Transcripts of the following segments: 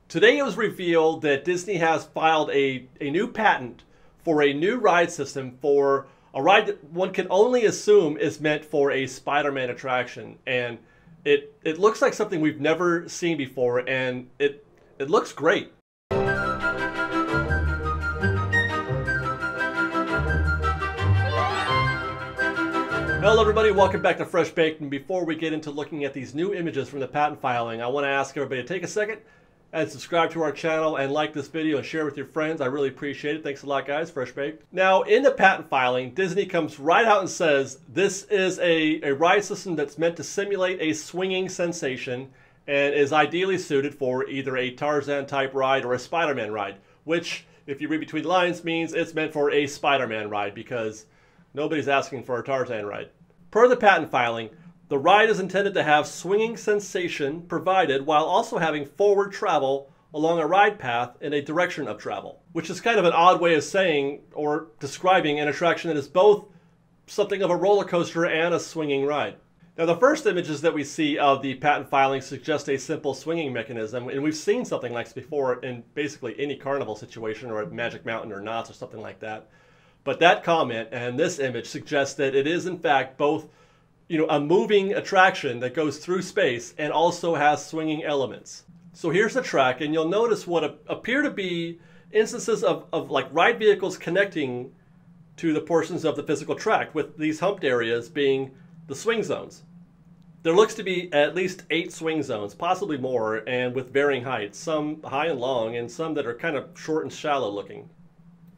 Today it was revealed that Disney has filed a new patent for a new ride system for a ride that one can only assume is meant for a Spider-Man attraction. And it looks like something we've never seen before, and it looks great. Hello everybody, welcome back to Fresh Baked, and before we get into looking at these new images from the patent filing, I want to ask everybody to take a second and subscribe to our channel and like this video and share with your friends. I really appreciate it. Thanks a lot, guys. Fresh Baked. Now, in the patent filing, Disney comes right out and says this is a ride system that's meant to simulate a swinging sensation and is ideally suited for either a Tarzan type ride or a Spider-Man ride, which, if you read between the lines, means it's meant for a Spider-Man ride because nobody's asking for a Tarzan ride. Per the patent filing, the ride is intended to have swinging sensation provided while also having forward travel along a ride path in a direction of travel, which is kind of an odd way of saying or describing an attraction that is both something of a roller coaster and a swinging ride. Now, the first images that we see of the patent filing suggest a simple swinging mechanism, and we've seen something like this before in basically any carnival situation or at Magic Mountain or Knott's or something like that. But that comment and this image suggests that it is in fact both, a moving attraction that goes through space and also has swinging elements. So here's the track, and you'll notice what appear to be instances of like ride vehicles connecting to the portions of the physical track, with these humped areas being the swing zones. There looks to be at least 8 swing zones, possibly more, and with varying heights, some high and long and some that are kind of short and shallow looking.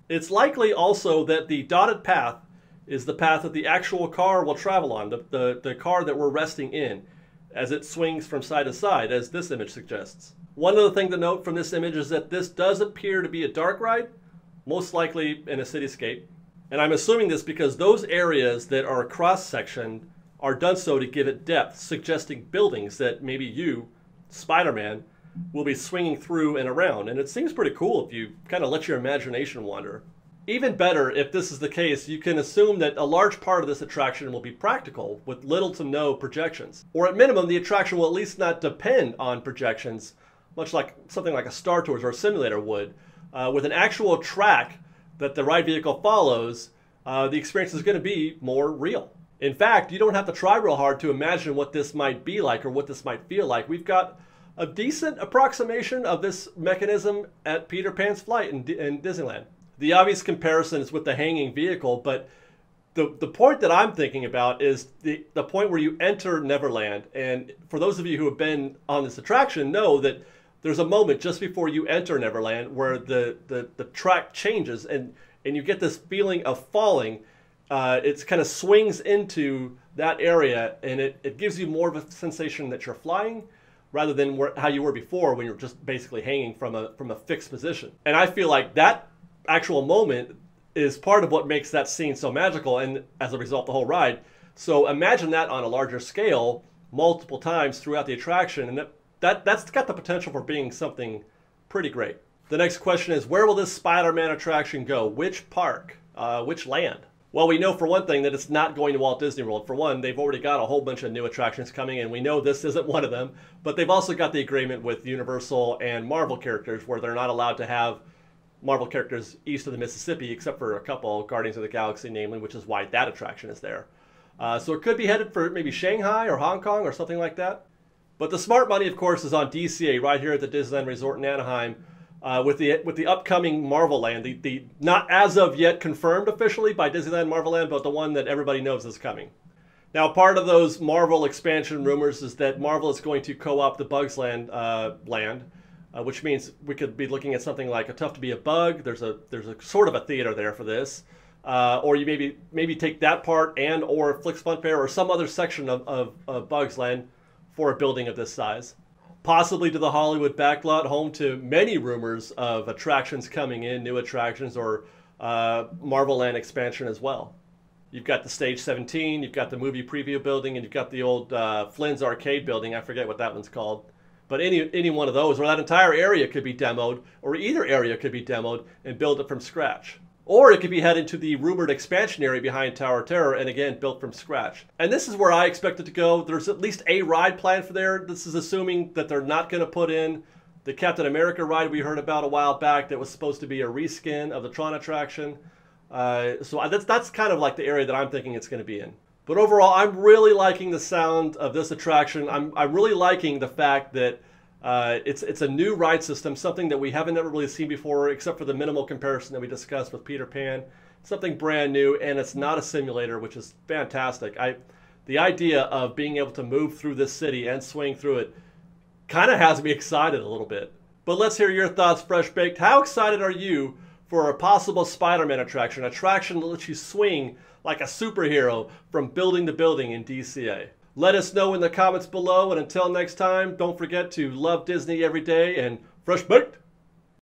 It's likely also that the dotted path is the path that the actual car will travel on, the car that we're resting in, as it swings from side to side, as this image suggests. One other thing to note from this image is that this does appear to be a dark ride, most likely in a cityscape. And I'm assuming this because those areas that are cross-sectioned are done so to give it depth, suggesting buildings that maybe you, Spider-Man, will be swinging through and around. And it seems pretty cool if you kind of let your imagination wander. Even better, if this is the case, you can assume that a large part of this attraction will be practical with little to no projections. Or at minimum, the attraction will at least not depend on projections, much like something like a Star Tours or a simulator would. With an actual track that the ride vehicle follows, the experience is going to be more real. In fact, you don't have to try real hard to imagine what this might be like or what this might feel like. We've got a decent approximation of this mechanism at Peter Pan's Flight in Disneyland. The obvious comparison is with the hanging vehicle, but the point that I'm thinking about is the point where you enter Neverland. And for those of you who have been on this attraction know that there's a moment just before you enter Neverland where the track changes and you get this feeling of falling. It kind of swings into that area, and it gives you more of a sensation that you're flying rather than how you were before when you're just basically hanging from a fixed position. And I feel like that actual moment is part of what makes that scene so magical, and as a result the whole ride. So imagine that on a larger scale multiple times throughout the attraction, and that's got the potential for being something pretty great. The next question is, where will this Spider-Man attraction go? Which park? Which land? Well, we know for one thing that it's not going to Walt Disney World. For one, they've already got a whole bunch of new attractions coming, and we know this isn't one of them, but they've also got the agreement with Universal and Marvel characters where they're not allowed to have Marvel characters east of the Mississippi, except for a couple, Guardians of the Galaxy namely, which is why that attraction is there. So it could be headed for maybe Shanghai or Hong Kong or something like that. But the smart money, of course, is on DCA right here at the Disneyland Resort in Anaheim with the upcoming Marvel Land, the not as of yet confirmed officially by Disneyland Marvel Land, but the one that everybody knows is coming. Now, part of those Marvel expansion rumors is that Marvel is going to co-opt the Bugs Land which means we could be looking at something like a Tough to Be a Bug. There's a sort of a theater there for this, or you maybe take that part and or Flicks Fun Fair or some other section of Bugs Land for a building of this size. Possibly to the Hollywood backlot, home to many rumors of attractions coming in, new attractions, or Marvel Land expansion as well. You've got the Stage 17, you've got the movie preview building, and you've got the old Flynn's Arcade building. I forget what that one's called. But any one of those, or that entire area could be demoed, or either area could be demoed and built it from scratch. Or it could be headed to the rumored expansion area behind Tower of Terror and again built from scratch. And this is where I expect it to go. There's at least a ride plan for there. This is assuming that they're not going to put in The Captain America ride we heard about a while back that was supposed to be a reskin of the Tron attraction. So that's kind of like the area that I'm thinking it's going to be in. But overall, I'm really liking the sound of this attraction. I'm really liking the fact that it's a new ride system, something that we haven't ever really seen before, except for the minimal comparison that we discussed with Peter Pan. Something brand new, and it's not a simulator, which is fantastic. The idea of being able to move through this city and swing through it kind of has me excited a little bit. But let's hear your thoughts, Fresh Baked. How excited are you for a possible Spider-Man attraction that lets you swing like a superhero from building to building in DCA? Let us know in the comments below, and until next time, don't forget to love Disney every day and Fresh Baked!